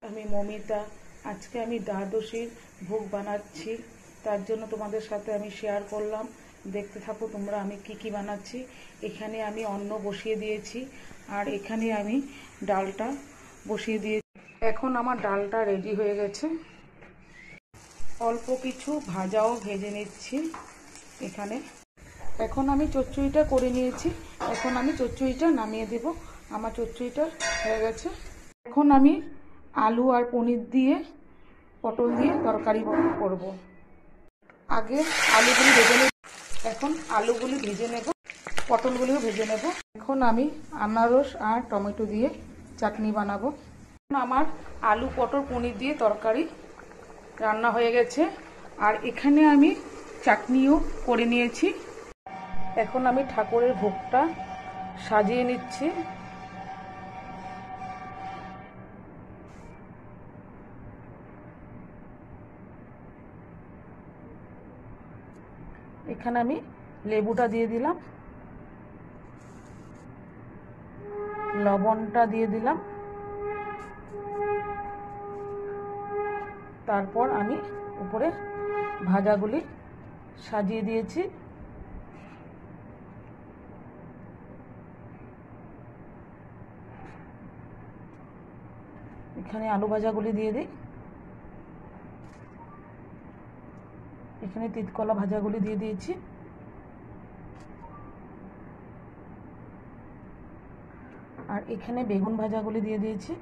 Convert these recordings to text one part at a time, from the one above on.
আমি মমিতা। আজকে আমি দ্বাদশীর ভোগ বানাচ্ছি, তার জন্য তোমাদের সাথে আমি শেয়ার করলাম। দেখতে থাকো তোমরা আমি কি কি বানাচ্ছি। এখানে আমি অন্ন বসিয়ে দিয়েছি আর এখানে আমি ডালটা বসিয়ে দিয়েছি। এখন আমার ডালটা রেডি হয়ে গেছে। অল্প কিছু ভাজাও ভেজে নিচ্ছি এখানে। এখন আমি চচ্চড়িটা করে নিয়েছি, এখন আমি চচ্চড়িটা নামিয়ে দেব। আমার চচ্চড়িটা হয়ে গেছে। এখন আমি আলু আর পনির দিয়ে পটল দিয়ে তরকারি করব। আগে আলুগুলি ভেজে নেব, এখন আলুগুলি ভেজে নেব, পটলগুলিও ভেজে নেব। এখন আমি আনারস আর টমেটো দিয়ে চাটনি বানাবো। আমার আলু পটল পনির দিয়ে তরকারি রান্না হয়ে গেছে আর এখানে আমি চাটনিও করে নিয়েছি। এখন আমি ঠাকুরের ভোগটা সাজিয়ে নিচ্ছি। এখানে আমি লেবুটা দিয়ে দিলাম, লবণটা দিয়ে দিলাম, তারপর আমি উপরে ভাজাগুলি সাজিয়ে দিয়েছি। এখানে আলু ভাজাগুলি দিয়ে দিই, এখানে তিতকলা ভাজাগুলি দিয়ে দিয়েছি, আর এখানে বেগুন ভাজাগুলি দিয়ে দিয়েছি।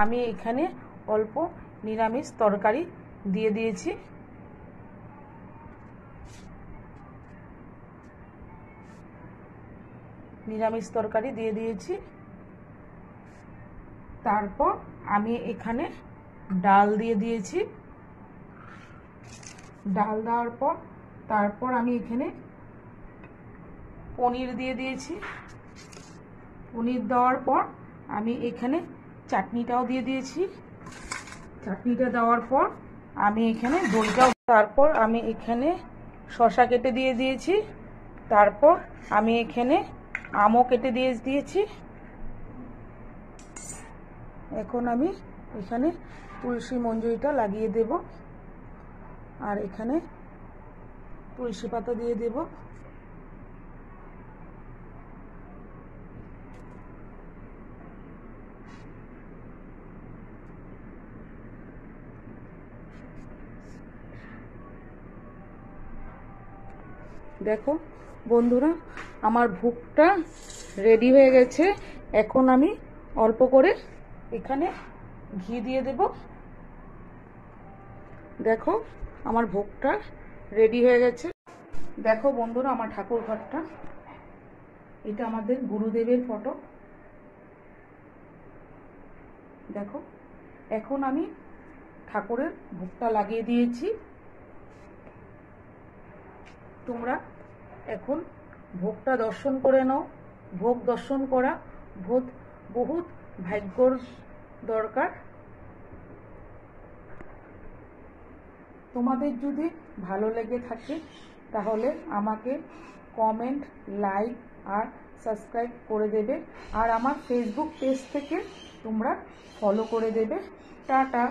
আমি এখানে অল্প নিরামিষ তরকারি দিয়ে দিয়েছি। নিরামিষ তরকারি দিয়ে দিয়েছি। তারপর আমি এখানে ডাল দিয়ে দিয়েছি। ডাল দেওয়ার পর তারপর আমি এখানে পনির দিয়ে দিয়েছি। পনির দেওয়ার পর আমি এখানে চাটনিটাও দিয়ে দিয়েছি। চাটনিটা দেওয়ার পর আমি এখানে দইটাও, তারপর আমি এখানে শসা কেটে দিয়ে দিয়েছি। তারপর আমি এখানে আমও কেটে দিয়েছি। এখন আমি এখানে তুলসী মঞ্জুরিটা লাগিয়ে দেব আর এখানে তুলসী পাতা দিয়ে দেব। দেখো বন্ধুরা, আমার ভোগটা রেডি হয়ে গেছে। এখন আমি অল্প করে এখানে ঘি দিয়ে দেব। দেখো আমার ভোগটা রেডি হয়ে গেছে। দেখো বন্ধুরা, আমার ঠাকুর ঘরটা, এটা আমাদের গুরুদেবের ফটো। দেখো এখন আমি ঠাকুরের ভোগটা লাগিয়ে দিয়েছি। তোমরা এখন ভোগটা দর্শন করে নাও। ভোগ দর্শন করা বহুত ভাগ্যর দরকার। তোমাদের যদি ভালো লেগে থাকে তাহলে আমাকে কমেন্ট, লাইক আর সাবস্ক্রাইব করে দেবে। আর আমার ফেসবুক পেজ থেকে তোমরা ফলো করে দেবে। টাটা।